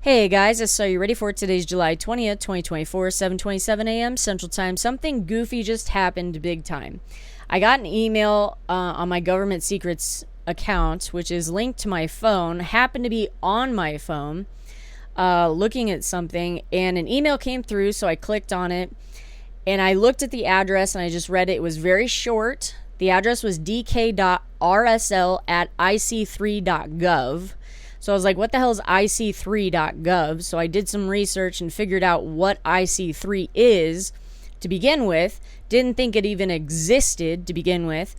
Hey guys, so you ready for today's July 20th, 2024, 7:27 a.m. Central Time. Something goofy just happened big time. I got an email on my government secrets account, which is linked to my phone, happened to be on my phone, looking at something, and an email came through, so I clicked on it, and I looked at the address, and I just read it. It was very short. The address was dk.rsl@ic3.gov. So I was like, what the hell is ic3.gov? So I did some research and figured out what ic3 is to begin with. Didn't think it even existed to begin with.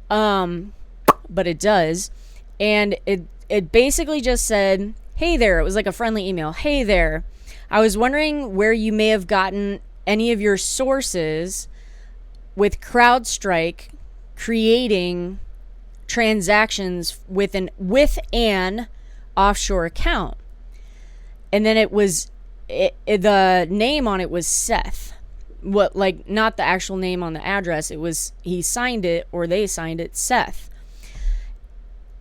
But it does. And it basically just said, hey there. It was like a friendly email. Hey there. I was wondering where you may have gotten any of your sources with CrowdStrike creating transactions with an offshore account. And then the name on it was Seth. What, like, not the actual name on the address. It was, he signed it, or they signed it, Seth.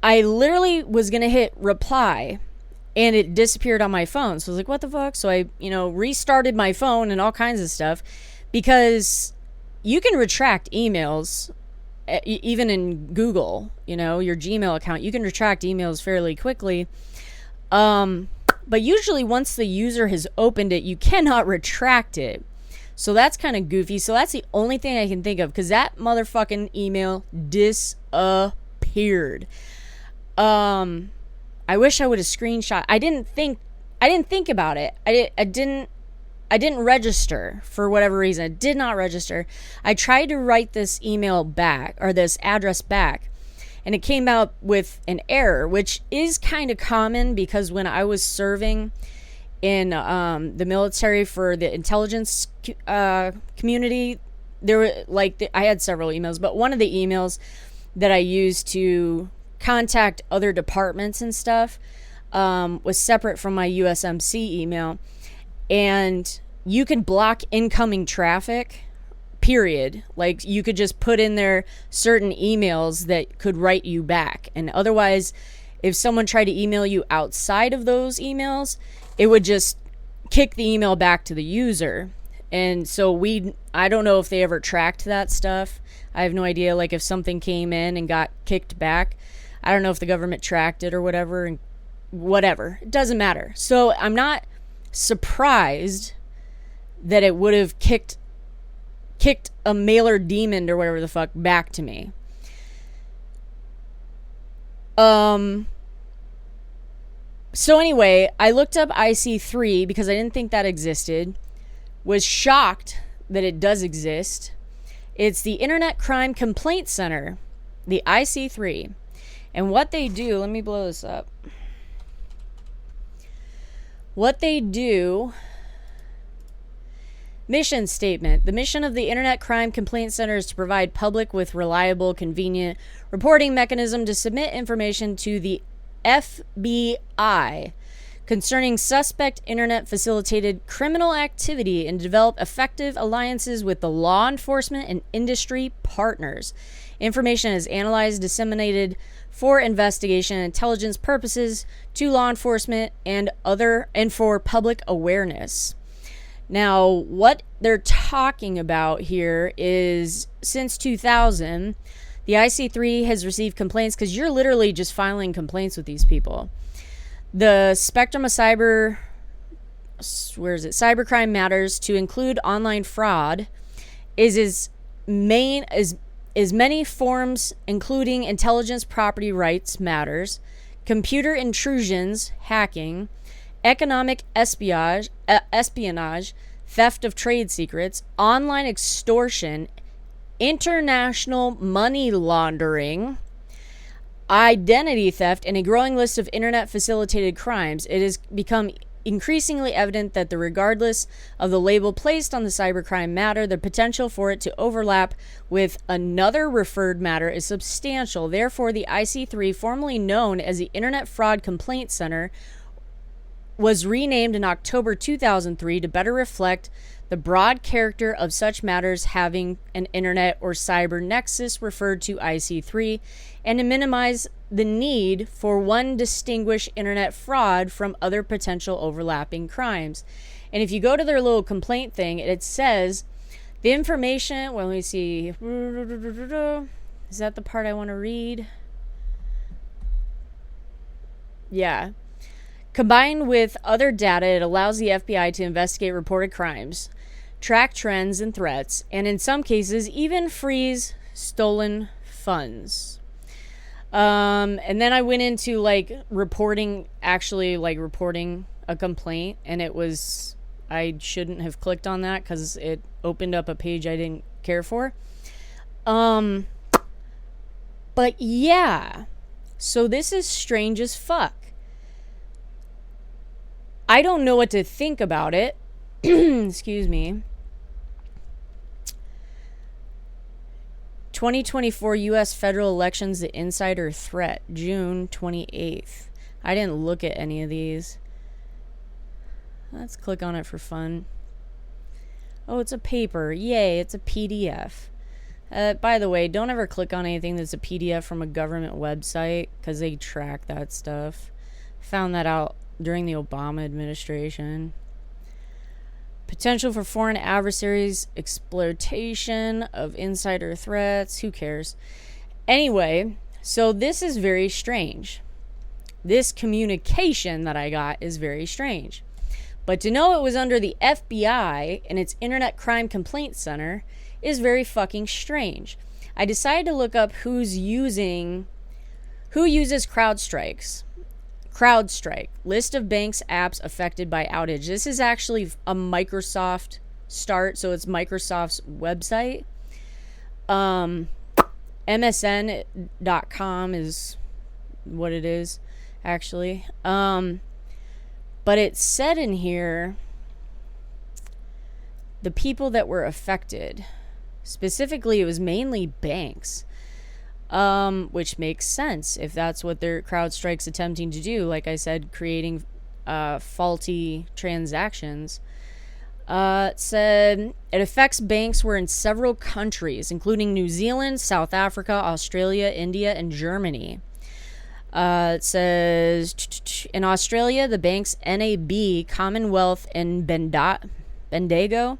I literally was gonna hit reply, and it disappeared on my phone. So I was like, what the fuck? So I restarted my phone and all kinds of stuff, because you can retract emails even in Google, your Gmail account. You can retract emails fairly quickly. But usually once the user has opened it, you cannot retract it. So that's kind of goofy. So that's the only thing I can think of, because that motherfucking email disappeared. I wish I would have screenshot. I didn't think about it. I didn't register for whatever reason. It did not register. I tried to write this email back, or this address back, and it came out with an error, which is kind of common, because when I was serving in the military for the intelligence community, there were I had several emails, but one of the emails that I used to contact other departments and stuff was separate from my USMC email. And you could block incoming traffic, period. Like, you could just put in there certain emails that could write you back. And otherwise, if someone tried to email you outside of those emails, it would just kick the email back to the user. And so I don't know if they ever tracked that stuff. I have no idea, like, if something came in and got kicked back. I don't know if the government tracked it or whatever. And whatever. It doesn't matter. So I'm not surprised that it would have kicked a mailer demon or whatever the fuck back to me. So anyway, I looked up IC3 because I didn't think that existed. Was shocked that it does exist. It's the Internet Crime Complaint Center, the IC3. And what they do, let me blow this up. What they do, mission statement. The mission of the Internet Crime Complaint Center is to provide public with reliable, convenient reporting mechanism to submit information to the FBI concerning suspect internet-facilitated criminal activity and develop effective alliances with the law enforcement and industry partners. Information is analyzed, disseminated for investigation and intelligence purposes to law enforcement and for public awareness. Now, what they're talking about here is, since 2000, the IC3 has received complaints, because you're literally just filing complaints with these people. The spectrum of cybercrime matters to include online fraud is many forms, including intelligence, property rights matters, computer intrusions, hacking, economic espionage, theft of trade secrets, online extortion, international money laundering, identity theft, and a growing list of internet-facilitated crimes. It has become increasingly evident that regardless of the label placed on the cybercrime matter, the potential for it to overlap with another referred matter is substantial. Therefore, the IC3, formerly known as the Internet Fraud Complaint Center, was renamed in October 2003 to better reflect the broad character of such matters having an internet or cyber nexus referred to IC3, and to minimize the need for one distinguished internet fraud from other potential overlapping crimes. And if you go to their little complaint thing, it says the information, well, let me see. Is that the part I want to read? Yeah. Combined with other data, it allows the FBI to investigate reported crimes, track trends and threats, and in some cases, even freeze stolen funds. And then I went into reporting a complaint, and it was, I shouldn't have clicked on that because it opened up a page I didn't care for. But yeah, so this is strange as fuck. I don't know what to think about it. Excuse me. 2024 U.S. federal elections, the insider threat, June 28th. I didn't look at any of these. Let's click on it for fun. Oh, it's a paper. Yay, it's a PDF. By the way, don't ever click on anything that's a PDF from a government website because they track that stuff. Found that out during the Obama administration. Potential for foreign adversaries, exploitation of insider threats. Who cares? Anyway, so this is very strange. This communication that I got is very strange. But to know it was under the FBI and its Internet Crime Complaint Center is very fucking strange. I decided to look up who uses CrowdStrike. List of banks apps affected by outage. This is actually a Microsoft start, so it's Microsoft's website. MSN.com is what it is, actually. But it said in here the people that were affected. Specifically, it was mainly banks. Which makes sense if that's what their CrowdStrike's attempting to do. Like I said, creating faulty transactions. It said it affects banks were in several countries, including New Zealand, South Africa, Australia, India, and Germany. It says in Australia, the banks NAB, Commonwealth, and Bendigo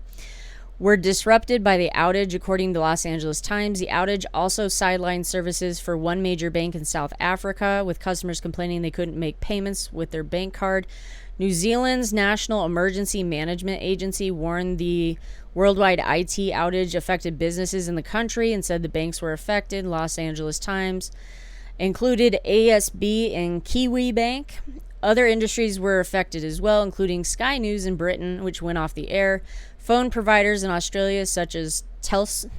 were disrupted by the outage, according to the Los Angeles Times. The outage also sidelined services for one major bank in South Africa, with customers complaining they couldn't make payments with their bank card. New Zealand's National Emergency Management Agency warned the worldwide IT outage affected businesses in the country and said the banks were affected. Los Angeles Times included ASB and Kiwi Bank. Other industries were affected as well, including Sky News in Britain, which went off the air. Phone providers in Australia, such as Telstra,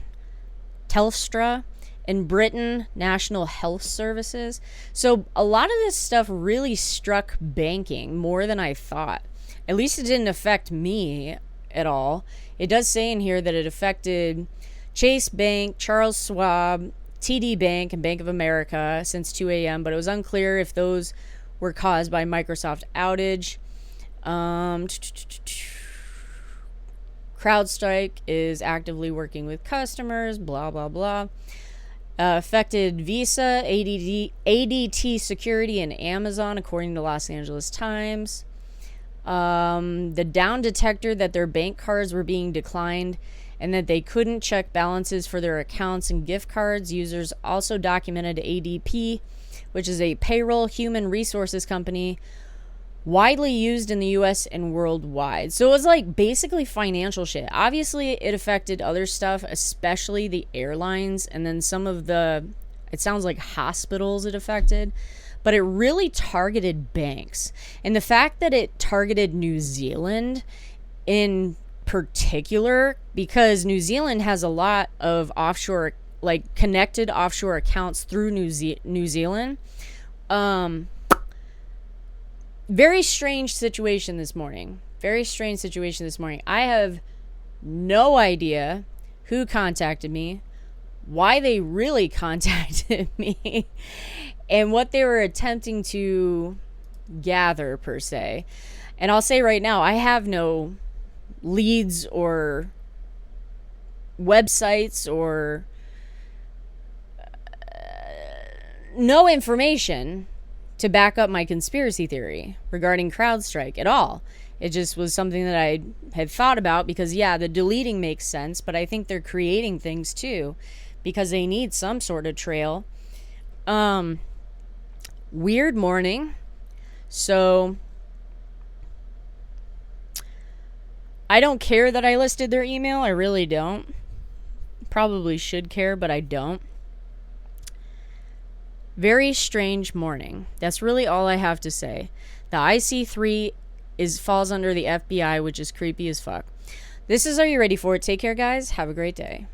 in Britain, National Health Services. So a lot of this stuff really struck banking more than I thought. At least it didn't affect me at all. It does say in here that it affected Chase Bank, Charles Schwab, TD Bank, and Bank of America since 2 a.m., but it was unclear if those were caused by Microsoft outage. CrowdStrike is actively working with customers, blah, blah, blah. Affected Visa, ADT Security, and Amazon, according to Los Angeles Times. The down detector that their bank cards were being declined and that they couldn't check balances for their accounts and gift cards. Users also documented ADP, which is a payroll human resources company widely used in the US and worldwide. So it was like basically financial shit. Obviously, it affected other stuff, especially the airlines, and then some of the, it sounds like hospitals it affected, but it really targeted banks. And the fact that it targeted New Zealand in particular, because New Zealand has a lot of offshore, like connected offshore accounts through New Zealand. Very strange situation this morning. I have no idea who contacted me, why they really contacted me, and what they were attempting to gather, per se. And I'll say right now, I have no leads or websites or no information to back up my conspiracy theory regarding CrowdStrike at all. It just was something that I had thought about because, yeah, the deleting makes sense, but I think they're creating things too because they need some sort of trail. Weird morning. So I don't care that I listed their email. I really don't. Probably should care, but I don't. Very strange morning. That's really all I have to say. The IC3 falls under the FBI, which is creepy as fuck. This is Are You Ready For It? Take care, guys. Have a great day.